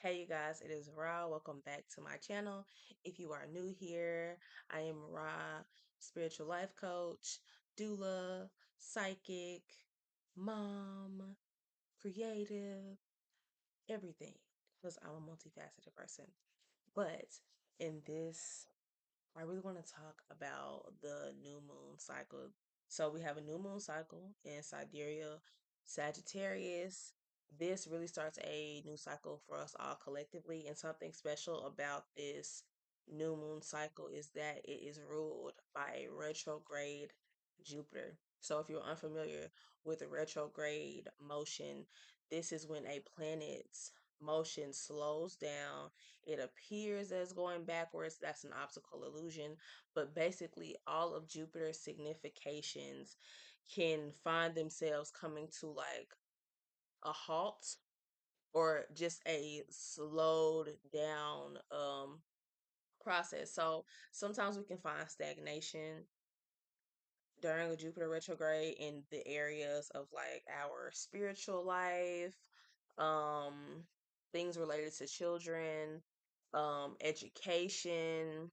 Hey you guys, it is Ra. Welcome back to my channel. If you are new here, I am Ra, spiritual life coach, doula, psychic, mom, creative, everything. Because I'm a multifaceted person. But in this I really want to talk about the new moon cycle. So we have a new moon cycle in sidereal Sagittarius. This really starts a new cycle for us all collectively. And something special about this new moon cycle is that it is ruled by a retrograde Jupiter. So if you're unfamiliar with a retrograde motion, this is when a planet's motion slows down. It appears as going backwards. That's an optical illusion. But basically, all of Jupiter's significations can find themselves coming to like a halt or just a slowed down process. So sometimes we can find stagnation during a Jupiter retrograde in the areas of like our spiritual life, um, things related to children, education,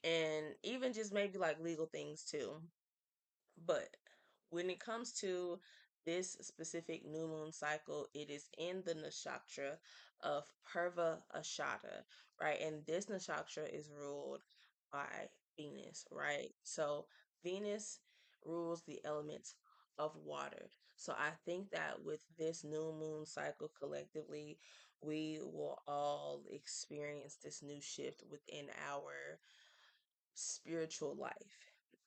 and even just maybe like legal things too. But when it comes to this specific new moon cycle, it is in the nakshatra of Purva Ashada, right? And this nakshatra is ruled by Venus, right? So Venus rules the element of water. So I think that with this new moon cycle collectively, we will all experience this new shift within our spiritual life.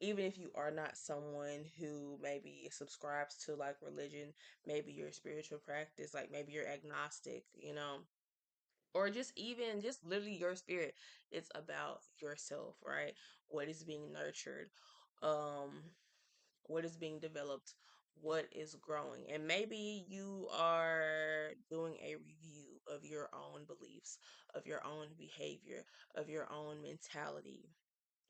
Even if you are not someone who maybe subscribes to like religion, maybe your spiritual practice, like maybe you're agnostic, or just even just literally your spirit. It's about yourself, right? What is being nurtured, um, what is being developed, what is growing. And maybe you are doing a review of your own beliefs, of your own behavior, of your own mentality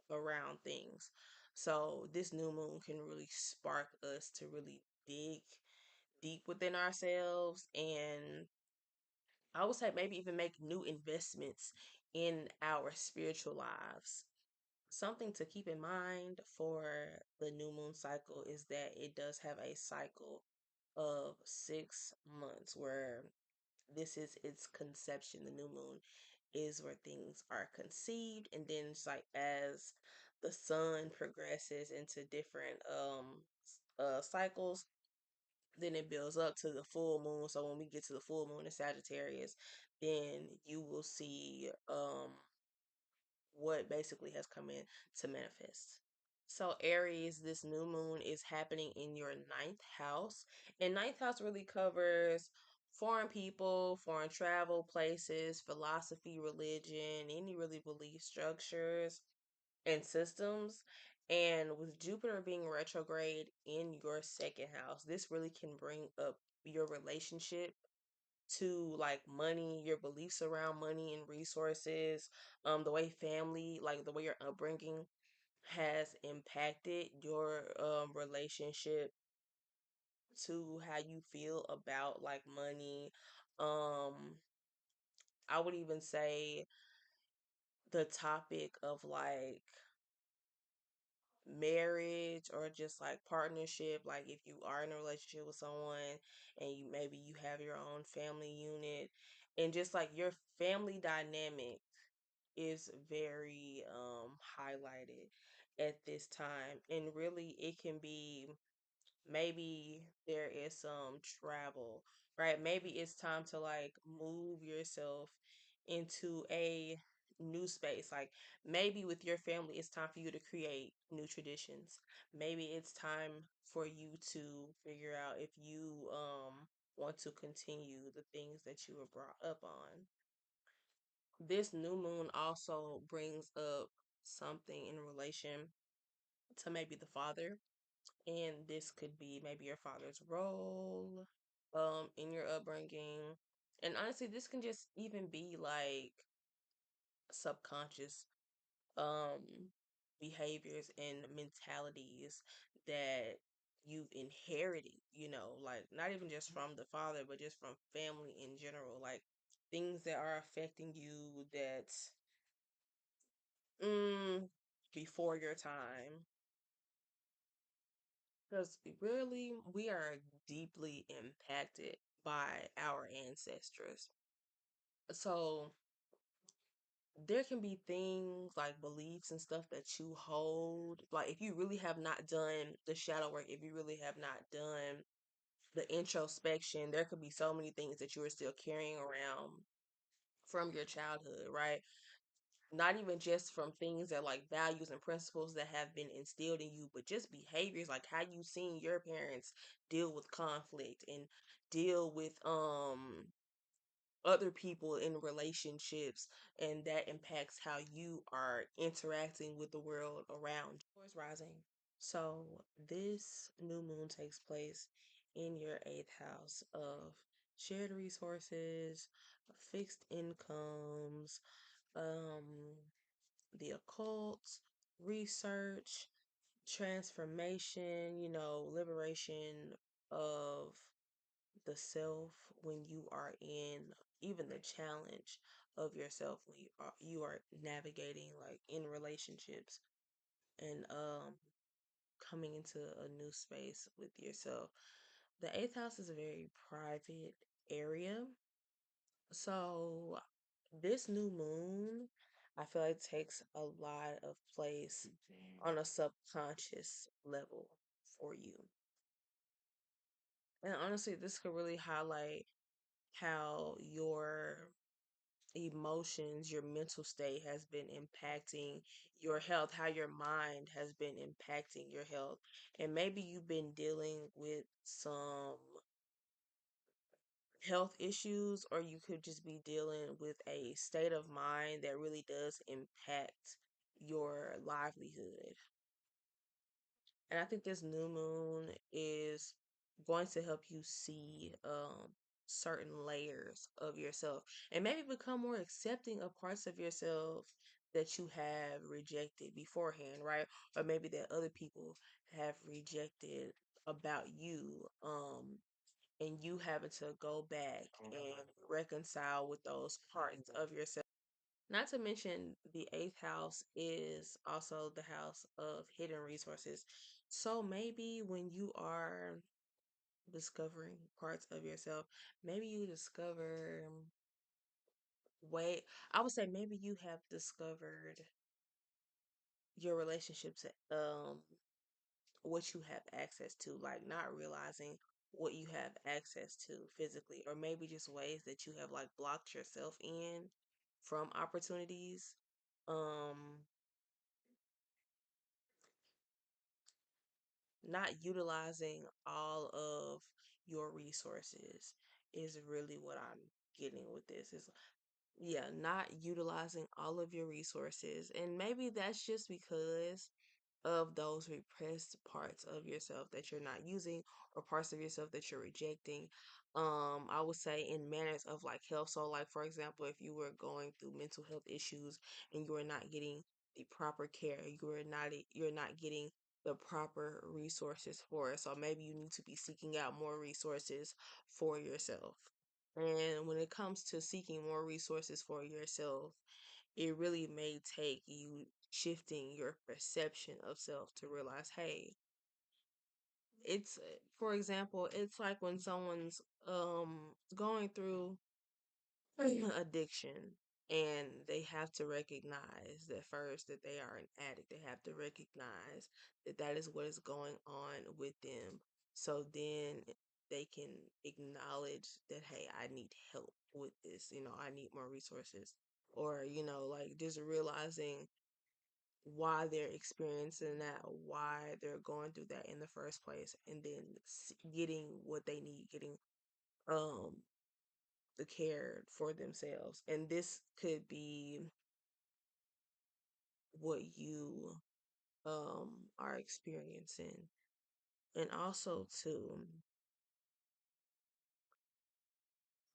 around things. So this new moon can really spark us to really dig deep within ourselves, and I would say maybe even make new investments in our spiritual lives. Something to keep in mind for the new moon cycle is that it does have a cycle of 6 months where this is its conception. The new moon is where things are conceived, and then it's like as the sun progresses into different cycles, then it builds up to the full moon. So when we get to the full moon in Sagittarius, then you will see what basically has come in to manifest. So Aries, this new moon is happening in your ninth house. And ninth house really covers foreign people, foreign travel, places, philosophy, religion, any really belief structures and systems. And with Jupiter being retrograde in your second house, this really can bring up your relationship to like money, your beliefs around money and resources, the way family, like the way your upbringing has impacted your relationship to how you feel about like money. Um, I would even say the topic of like marriage or just like partnership, like if you are in a relationship with someone and you have your own family unit, and just like your family dynamic is very highlighted at this time. And really it can be, maybe there is some travel, right? Maybe it's time to like move yourself into a new space. Like maybe with your family, it's time for you to create new traditions. Maybe it's time for you to figure out if you want to continue the things that you were brought up on. This new moon also brings up something in relation to maybe the father, and this could be maybe your father's role in your upbringing. And honestly, this can just even be like subconscious um behaviors and mentalities that you've inherited, like not even just from the father but just from family in general. Like things that are affecting you that mm, before your time. Because really, we are deeply impacted by our ancestors. So there can be things like beliefs and stuff that you hold. Like if you really have not done the shadow work, if you really have not done the introspection, there could be so many things that you are still carrying around from your childhood, right? Not even just from things that like values and principles that have been instilled in you, but just behaviors like how you seen your parents deal with conflict and deal with other people in relationships, and that impacts how you are interacting with the world around you. Taurus rising. So this new moon takes place in your eighth house of shared resources, fixed incomes, um, the occult, research, transformation, liberation of the self when you are in even the challenge of yourself when you are navigating like in relationships and coming into a new space with yourself. The eighth house is a very private area. So this new moon, I feel like takes a lot of place on a subconscious level for you. And honestly, this could really highlight how your emotions, your mental state has been impacting your health, how your mind has been impacting your health. And maybe you've been dealing with some health issues, or you could just be dealing with a state of mind that really does impact your livelihood. And I think this new moon is going to help you see certain layers of yourself and maybe become more accepting of parts of yourself that you have rejected beforehand, right? Or maybe that other people have rejected about you. And you having to go back and reconcile with those parts of yourself. Not to mention, the eighth house is also the house of hidden resources. So maybe when you are discovering parts of yourself, maybe you discover, wait, I would say maybe you have discovered your relationships, what you have access to, like not realizing what you have access to physically, or maybe just ways that you have like blocked yourself in from opportunities. Um, Not utilizing all of your resources is really what I'm getting with this. Is yeah, not utilizing all of your resources. And maybe that's just because of those repressed parts of yourself that you're not using, or parts of yourself that you're rejecting. I would say in manners of like health. So like for example, if you were going through mental health issues and you are not getting the proper care, you're not getting the proper resources for it. So maybe you need to be seeking out more resources for yourself. And when it comes to seeking more resources for yourself, it really may take you shifting your perception of self to realize, hey, it's for example, it's like when someone's going through addiction, and they have to recognize that first that they are an addict. They have to recognize that that is what is going on with them. So then they can acknowledge that, hey, I need help with this. I need more resources. Or, like just realizing why they're experiencing that, why they're going through that in the first place, and then getting what they need, getting um the care for themselves. And this could be what you are experiencing. And also to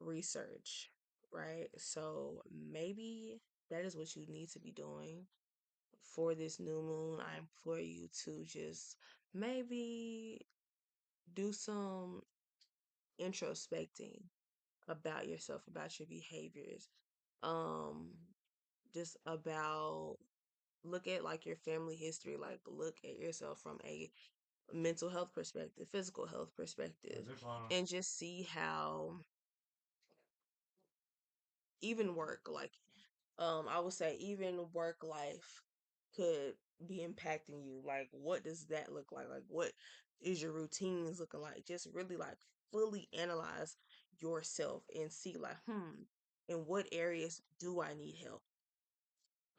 research, right? So maybe that is what you need to be doing for this new moon. I implore you to just maybe do some introspecting about yourself, about your behaviors. Um, just about look at like your family history, like look at yourself from a mental health perspective, physical health perspective, and just see how even work, like I would say even work life could be impacting you. Like what does that look like? Like what is your routines looking like? Just really like fully analyze yourself and see like, in what areas do I need help?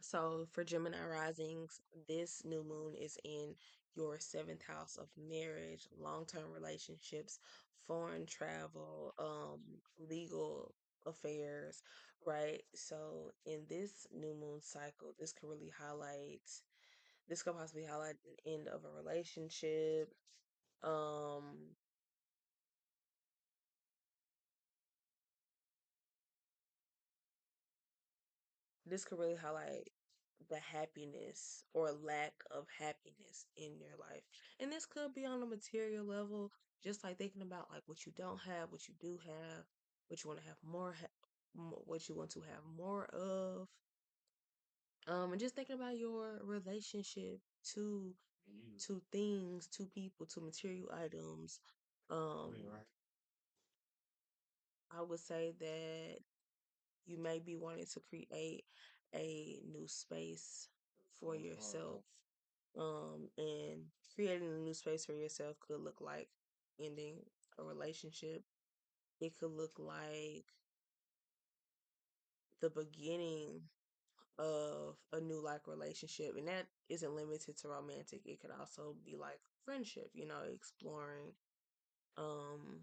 So for Gemini risings, this new moon is in your seventh house of marriage, long-term relationships, foreign travel, legal affairs, right? So in this new moon cycle, this could possibly highlight an end of a relationship. Um, this could really highlight the happiness or lack of happiness in your life. And this could be on a material level, just like thinking about like what you don't have, what you do have, what you want to have what you want to have more of. And just thinking about your relationship to things, to people, to material items. Um, I would say that you may be wanting to create a new space for yourself. And creating a new space for yourself could look like ending a relationship. It could look like the beginning of a new like relationship. And that isn't limited to romantic. It could also be like friendship, exploring um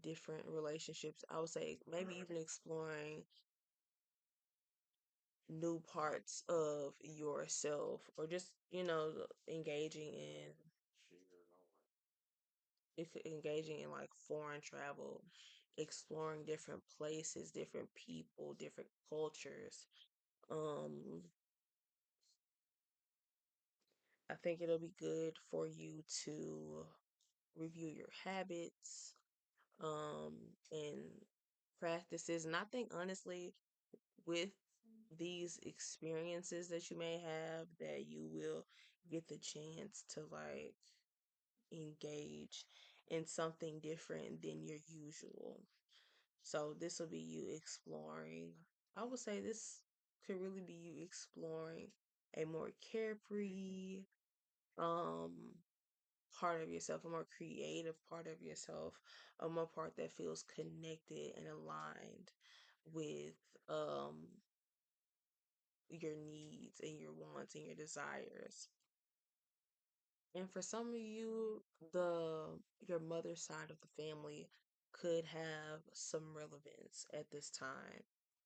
different relationships. I would say maybe even exploring new parts of yourself or just, engaging in like foreign travel, exploring different places, different people, different cultures. Um, I think it'll be good for you to review your habits, um, and practices. And I think honestly, with these experiences that you may have, that you will get the chance to like engage in something different than your usual. So this will be you exploring. I would say this could really be you exploring a more carefree um part of yourself, a more creative part of yourself, a more part that feels connected and aligned with um your needs and your wants and your desires. And for some of you, your mother's side of the family could have some relevance at this time.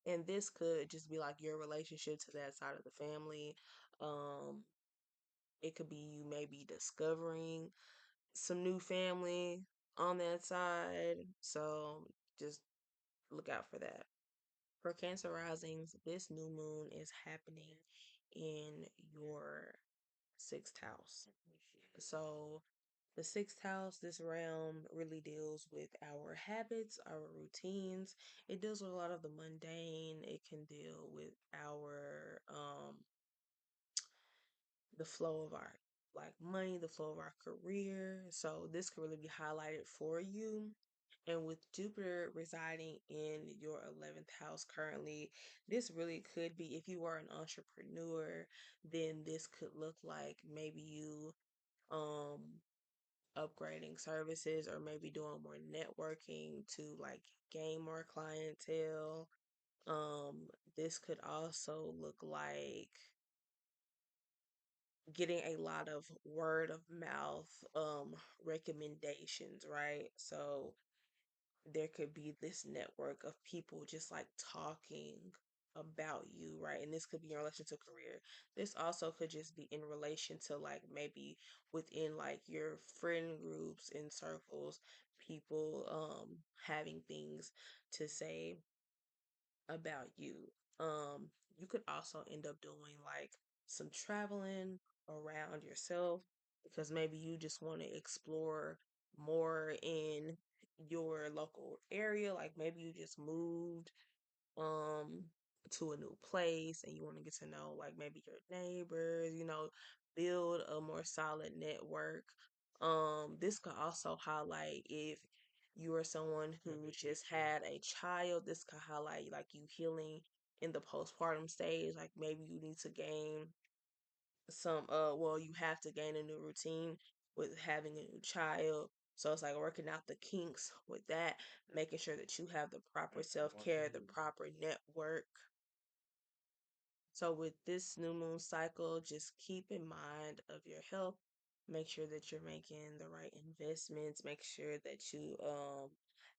And this could just be like your relationship to that side of the family. Um, it could be you maybe discovering some new family on that side. So just look out for that. For Cancer risings, this new moon is happening in your sixth house. So the sixth house, this realm really deals with our habits, our routines. It deals with a lot of the mundane. It can deal with our the flow of our like money, the flow of our career. So this could really be highlighted for you. And with Jupiter residing in your 11th house currently, this really could be, if you are an entrepreneur, then this could look like maybe you um upgrading services or maybe doing more networking to like gain more clientele. Um, this could also look like getting a lot of word of mouth recommendations, right? So there could be this network of people just like talking about you, right? And this could be in relation to career. This also could just be in relation to like maybe within like your friend groups and circles, people having things to say about you. You could also end up doing like some traveling around yourself because maybe you just want to explore more in your local area, like maybe you just moved um to a new place and you want to get to know like maybe your neighbors, build a more solid network. This could also highlight if you are someone who just had a child. This could highlight like you healing in the postpartum stage, like maybe you need to gain you have to gain a new routine with having a new child. So it's like working out the kinks with that, making sure that you have the proper self-care, the proper network. So with this new moon cycle, just keep in mind of your health. Make sure that you're making the right investments. Make sure that you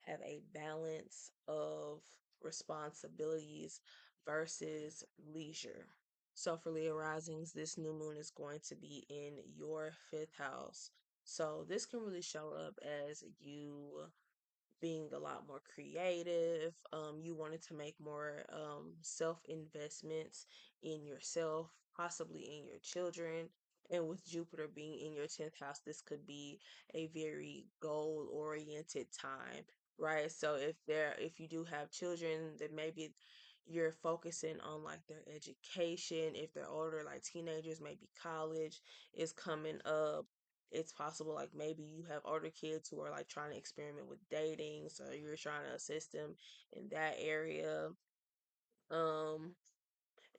have a balance of responsibilities versus leisure. So for Leo risings, this new moon is going to be in your fifth house. So this can really show up as you being a lot more creative. You wanted to make more self investments in yourself, possibly in your children. And with Jupiter being in your 10th house, this could be a very goal oriented time, right? So if you do have children, then maybe you're focusing on like their education. If they're older, like teenagers, maybe college is coming up. It's possible like maybe you have older kids who are like trying to experiment with dating, so you're trying to assist them in that area. um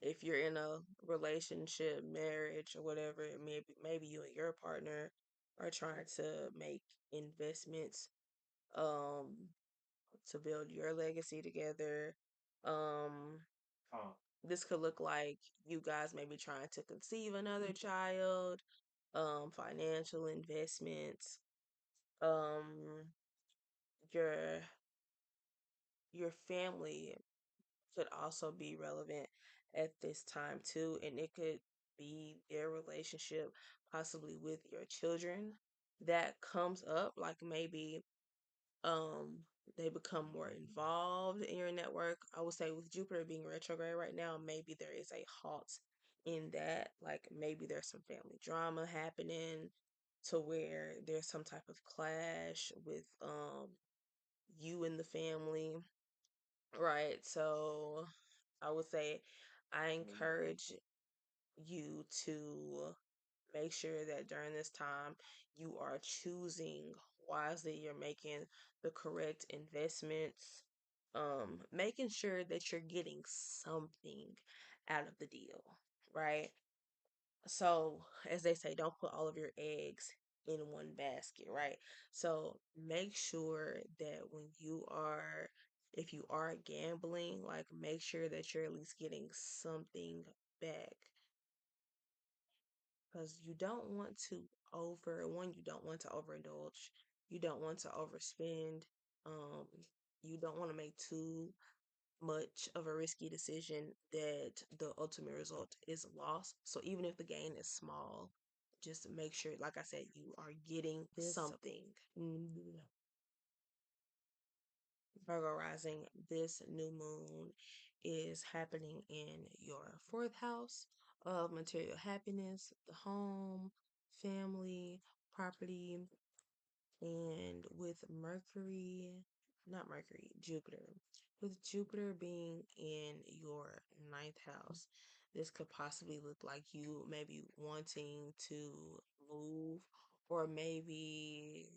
if you're in a relationship, marriage, or whatever, maybe you and your partner are trying to make investments um to build your legacy together. um this could look like you guys may be trying to conceive another child, financial investments, um your your family could also be relevant at this time too, and it could be their relationship possibly with your children that comes up, like maybe um they become more involved in your network. I would say with Jupiter being retrograde right now, maybe there is a halt in that, like maybe there's some family drama happening to where there's some type of clash with you and the family, right? So I would say I encourage you to make sure that during this time you are choosing wisely, you're making the correct investments, making sure that you're getting something out of the deal, right? So, as they say, don't put all of your eggs in one basket, right? So, make sure that if you are gambling, like make sure that you're at least getting something back, because you don't want to overindulge, you don't want to overspend, um, you don't want to make too much of a risky decision that the ultimate result is loss. So even if the gain is small, just make sure, like I said, you are getting something. Virgo rising, this new moon is happening in your fourth house of material happiness, the home, family, property, and with Jupiter. With Jupiter being in your ninth house, this could possibly look like you maybe wanting to move, or maybe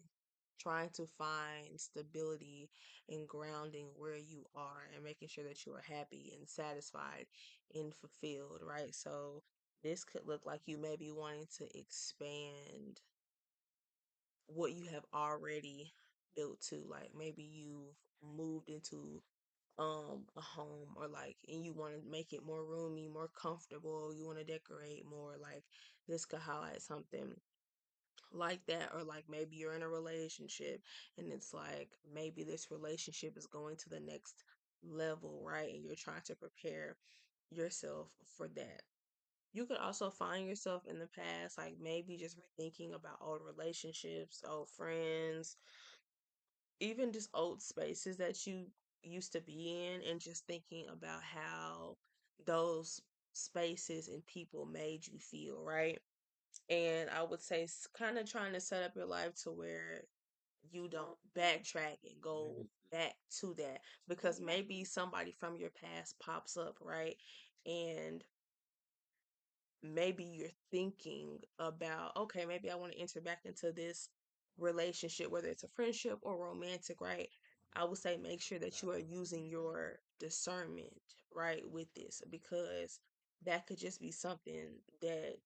trying to find stability and grounding where you are and making sure that you are happy and satisfied and fulfilled, right? So this could look like you maybe wanting to expand what you have already built to, like maybe you've moved into a home, or like, and you want to make it more roomy, more comfortable, you want to decorate more, like this could highlight something like that. Or like maybe you're in a relationship and it's like maybe this relationship is going to the next level, right? And you're trying to prepare yourself for that. You could also find yourself in the past, like maybe just rethinking about old relationships, old friends, even just old spaces that you used to be in, and just thinking about how those spaces and people made you feel, right? And I would say kind of trying to set up your life to where you don't backtrack and go back to that, because maybe somebody from your past pops up, right? And maybe you're thinking about, okay, maybe I want to enter back into this relationship, whether it's a friendship or romantic, right? I would say make sure that you are using your discernment, right, with this, because that could just be something that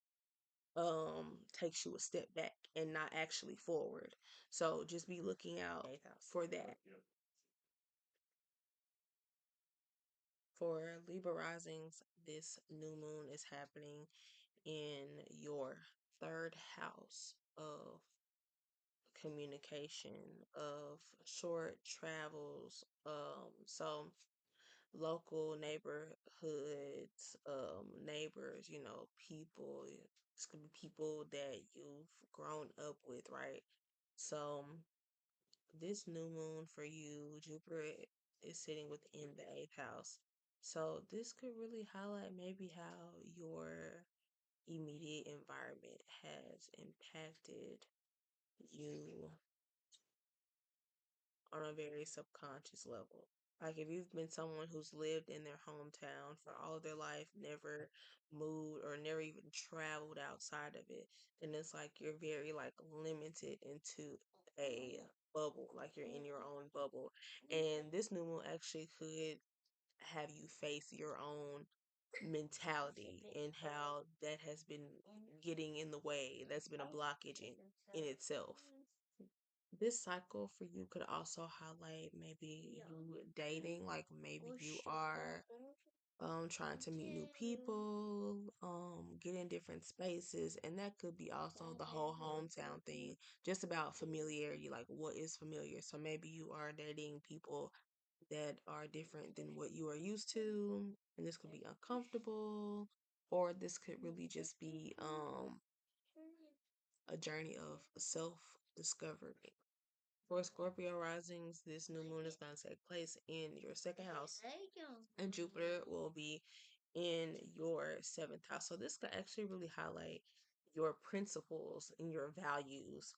takes you a step back and not actually forward. So just be looking out for that. For Libra risings, this new moon is happening in your third house of communication, of short travels, so local neighborhoods, neighbors, people. It's gonna be people that you've grown up with, right? So this new moon for you, Jupiter is sitting within the eighth house. So this could really highlight maybe how your immediate environment has impacted you on a very subconscious level. Like if you've been someone who's lived in their hometown for all of their life, never moved or never even traveled outside of it, then it's like you're very like limited into a bubble, like you're in your own bubble. And this new moon actually could have you face your own mentality and how that has been getting in the way. That's been a blockage in itself. This cycle for you could also highlight maybe you dating, like maybe you are trying to meet new people, get in different spaces, and that could be also the whole hometown thing, just about familiarity, like what is familiar. So maybe you are dating people that are different than what you are used to, and this could be uncomfortable, or this could really just be a journey of self discovery. For Scorpio risings, this new moon is going to take place in your second house, and Jupiter will be in your seventh house. So, this could actually really highlight your principles and your values.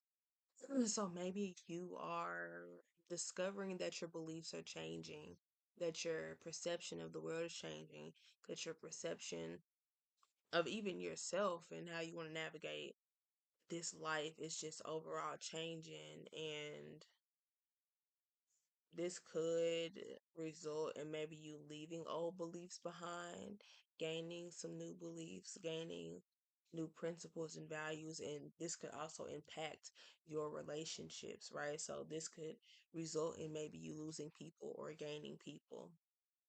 So, maybe you are discovering that your beliefs are changing, that your perception of the world is changing, that your perception of even yourself and how you want to navigate this life is just overall changing. And this could result in maybe you leaving old beliefs behind, gaining some new beliefs, gaining new principles and values, and this could also impact your relationships, right? So this could result in maybe you losing people or gaining people.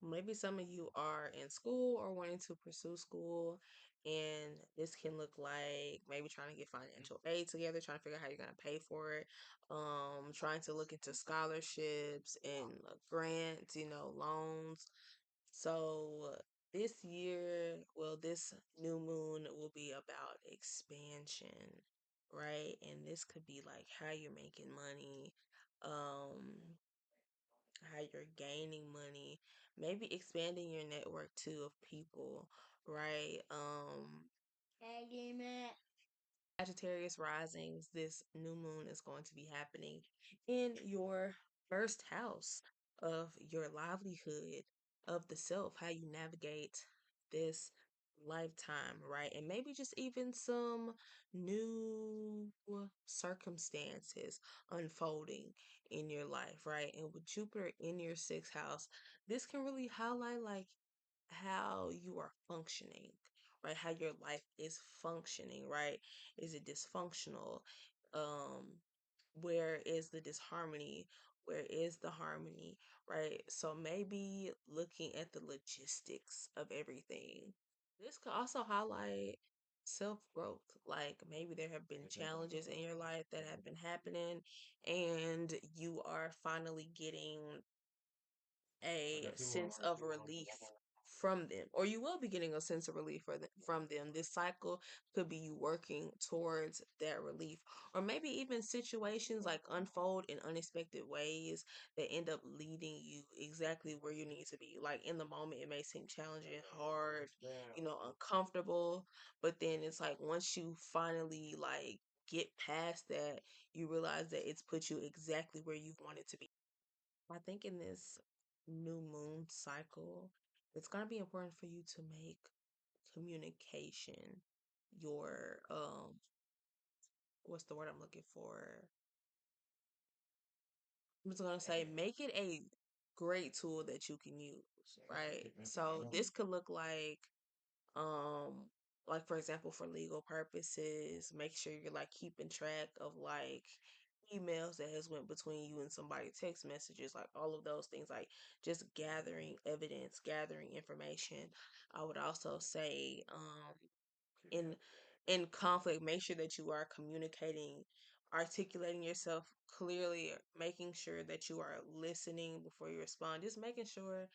Maybe some of you are in school or wanting to pursue school, and this can look like maybe trying to get financial aid together, trying to figure out how you're going to pay for it, trying to look into scholarships and grants, loans. So this year, well, this new moon will be about expansion, right? And this could be like how you're making money, um, how you're gaining money, maybe expanding your network too of people, right? Sagittarius risings, this new moon is going to be happening in your first house of your livelihood, of the self, how you navigate this lifetime, right? And maybe just even some new circumstances unfolding in your life, right? And with Jupiter in your sixth house, this can really highlight like how you are functioning, right? How your life is functioning, right? Is it dysfunctional? Um, where is the disharmony? Where is the harmony, right? So maybe looking at the logistics of everything. This could also highlight self growth. Like maybe there have been challenges in your life that have been happening, and you are finally getting a sense of relief from them, or you will be getting a sense of relief from them. This cycle could be you working towards that relief, or maybe even situations like unfold in unexpected ways that end up leading you exactly where you need to be. Like in the moment, it may seem challenging, hard, uncomfortable, but then it's like once you finally like get past that, you realize that it's put you exactly where you wanted to be. I think in this new moon cycle, it's gonna be important for you to make communication your what's the word I'm looking for? I'm just gonna say make it a great tool that you can use, right? So this could look like for example for legal purposes, make sure you're like keeping track of like emails that has went between you and somebody, text messages, like all of those things, like just gathering evidence, gathering information. I would also say in conflict, make sure that you are communicating, articulating yourself clearly, making sure that you are listening before you respond, just making sure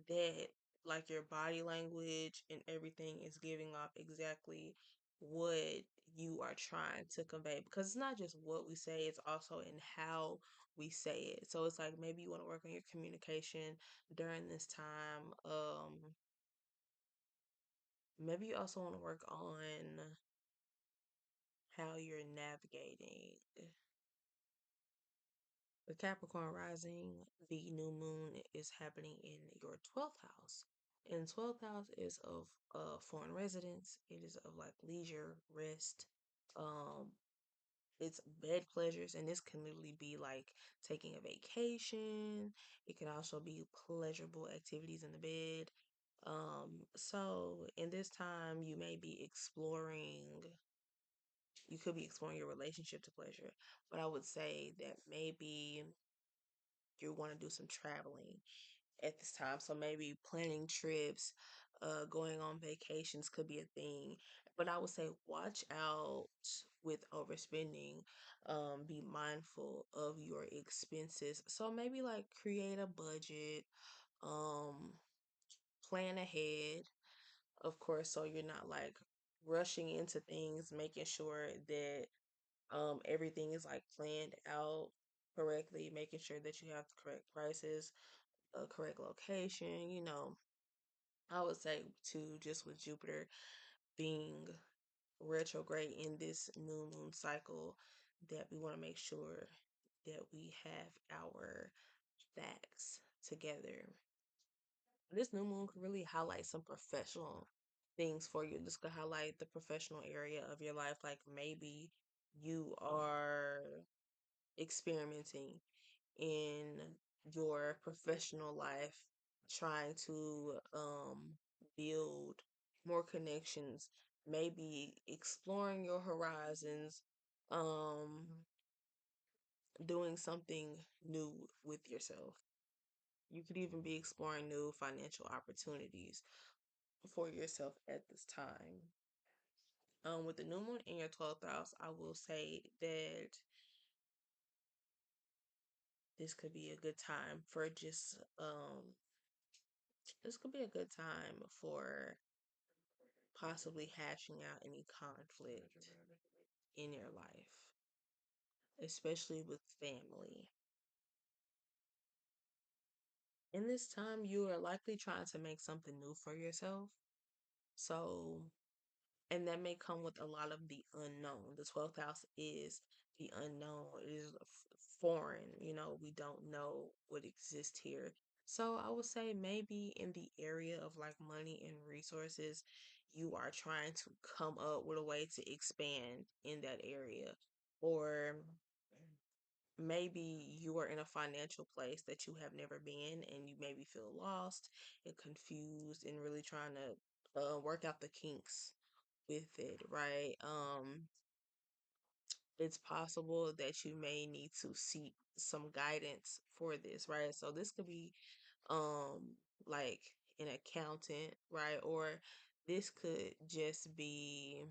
that like your body language and everything is giving off exactly what you are trying to convey, because it's not just what we say, it's also in how we say it. So it's like maybe you want to work on your communication during this time. Maybe you also want to work on how you're navigating the Capricorn rising. The new moon is happening in your 12th house. And 12th house is of foreign residence. It is of like leisure, rest, um, it's bed pleasures, and this can literally be like taking a vacation. It can also be pleasurable activities in the bed. So in this time you may be exploring, you could be exploring your relationship to pleasure, but I would say that maybe you want to do some traveling at this time. So maybe planning trips, going on vacations could be a thing. But I would say watch out with overspending. Be mindful of your expenses. So maybe like create a budget, um, plan ahead, of course, so you're not like rushing into things, making sure that everything is like planned out correctly, making sure that you have the correct prices, correct location, I would say too, just with Jupiter being retrograde in this new moon cycle, that we want to make sure that we have our facts together. This new moon could really highlight some professional things for you. This could highlight the professional area of your life. Like maybe you are experimenting in your professional life, trying to build more connections, maybe exploring your horizons, um, doing something new with yourself. You could even be exploring new financial opportunities for yourself at this time. With the new moon in your 12th house, I will say that this could be a good time for just this could be a good time for possibly hashing out any conflict in your life, especially with family. In this time, you are likely trying to make something new for yourself. So, and that may come with a lot of the unknown. The 12th house is the unknown, it is foreign. We don't know what exists here. So I would say maybe in the area of like money and resources, you are trying to come up with a way to expand in that area. Or maybe you are in a financial place that you have never been, and you maybe feel lost and confused and really trying to work out the kinks with it, right? It's possible that you may need to seek some guidance for this, right? So this could be like an accountant, right? Or this could just be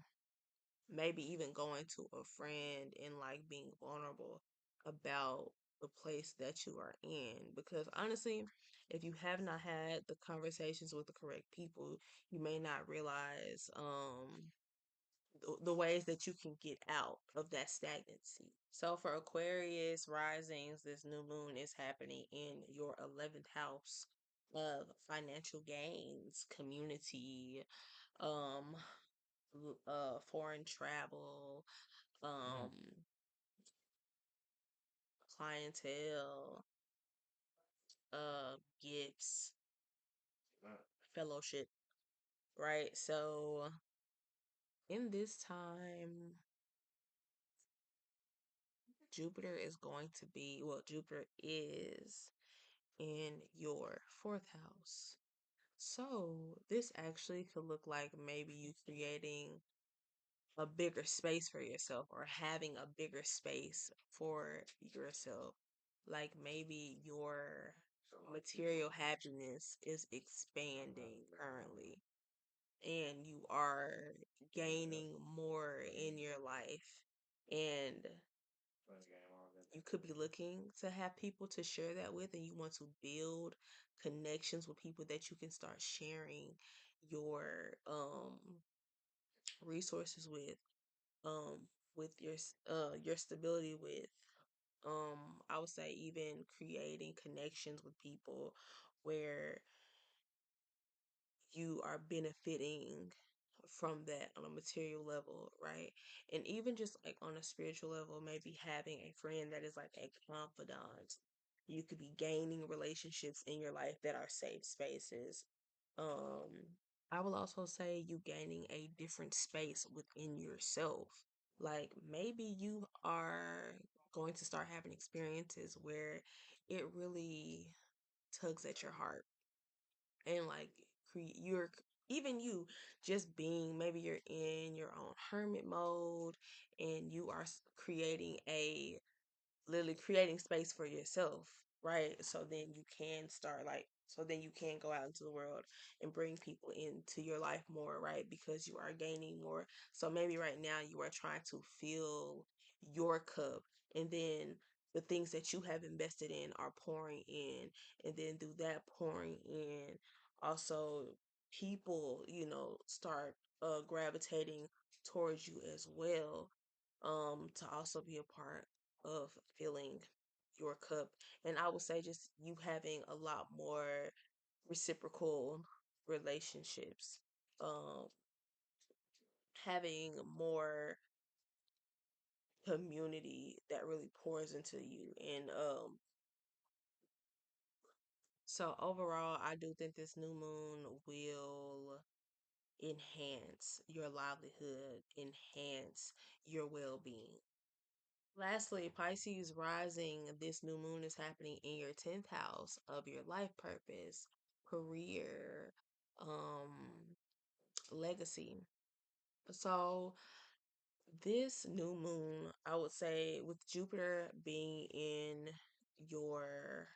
maybe even going to a friend and like being vulnerable about the place that you are in, because honestly, if you have not had the conversations with the correct people, you may not realize the ways that you can get out of that stagnancy. So for Aquarius risings, this new moon is happening in your 11th house of financial gains, community, um foreign travel, um, clientele, gifts, fellowship, right? So in this time, Jupiter is in your fourth house. So this actually could look like maybe you creating a bigger space for yourself or having a bigger space for yourself. Like maybe your material happiness is expanding currently and you are gaining more in your life. And you could be looking to have people to share that with, and you want to build connections with people that you can start sharing your resources um with your stability with. I would say even creating connections with people where you are benefiting from that on a material level, right? And even just like on a spiritual level, maybe having a friend that is like a confidant. You could be gaining relationships in your life that are safe spaces. Um, I will also say you gaining a different space within yourself. Like maybe you are going to start having experiences where it really tugs at your heart and like you're even you just being maybe you're in your own hermit mode and you are creating a literally creating space for yourself, right? So then you can start like so then you can go out into the world and bring people into your life more, right? Because you are gaining more. So maybe right now you are trying to fill your cup and then the things that you have invested in are pouring in, and then through that pouring in also people, start gravitating towards you as well, to also be a part of filling your cup. And I would say just you having a lot more reciprocal relationships, um, having more community that really pours into you. And so overall, I do think this new moon will enhance your livelihood, enhance your well being. Lastly, Pisces rising, this new moon is happening in your 10th house of your life purpose, career, um, legacy. So, this new moon, I would say, with Jupiter being in your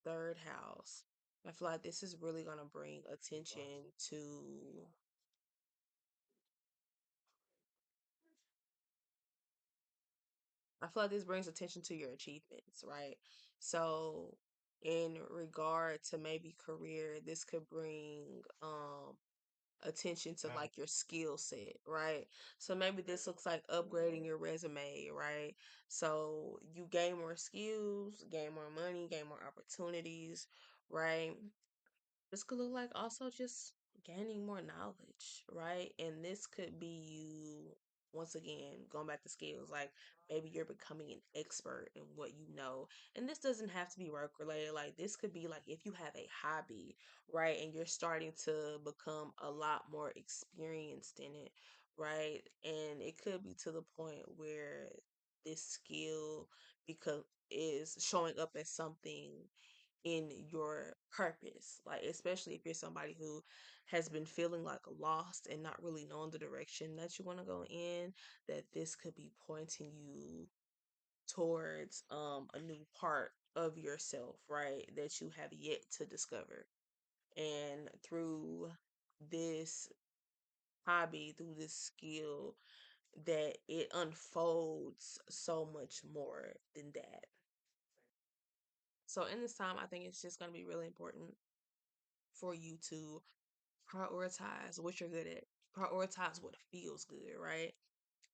third house, I feel like this is really going to bring attention to I feel like this brings attention to your achievements, right? So, in regard to maybe career, this could bring attention to like your skill set, right? So maybe this looks like upgrading your resume, right? So you gain more skills, gain more money, gain more opportunities, right? This could look like also just gaining more knowledge, right? And this could be you, once again, going back to skills, like maybe you're becoming an expert in what you know. And this doesn't have to be work related. Like this could be like if you have a hobby, right? And you're starting to become a lot more experienced in it, right? And it could be to the point where this skill because is showing up as something in your purpose. Like, especially if you're somebody who has been feeling like lost and not really knowing the direction that you want to go in, that this could be pointing you towards a new part of yourself, right? That you have yet to discover. And through this hobby, through this skill, that it unfolds so much more than that. So in this time, I think it's just going to be really important for you to prioritize what you're good at. Prioritize what feels good, right?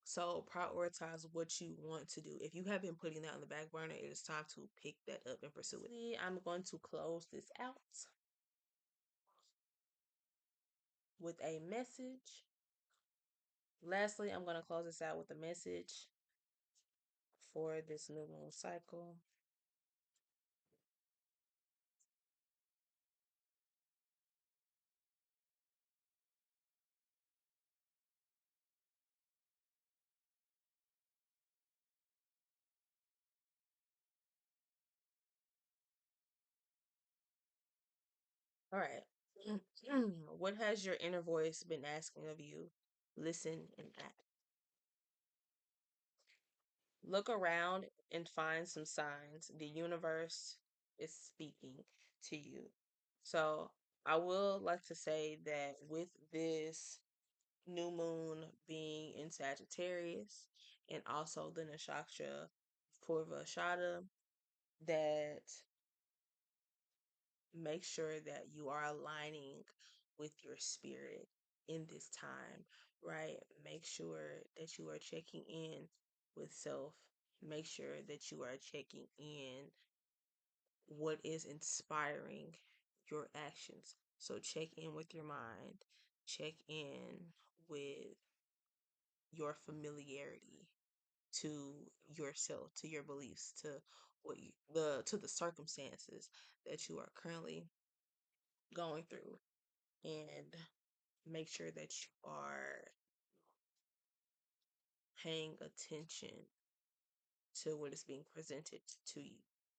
So prioritize what you want to do. If you have been putting that on the back burner, it is time to pick that up and pursue it. I'm going to close this out with a message. Lastly, I'm going to close this out with a message. for this new moon cycle. All right. What has your inner voice been asking of you? Listen and act. Look around and find some signs. The universe is speaking to you. So, I will like to say that with this new moon being in Sagittarius and also the nakshatra Purvashada, that make sure that you are aligning with your spirit in this time, right? Make sure that you are checking in with self. Make sure that you are checking in what is inspiring your actions. So check in with your mind, check in with your familiarity to yourself, to your beliefs, to the circumstances that you are currently going through, and make sure that you are paying attention to what is being presented to you.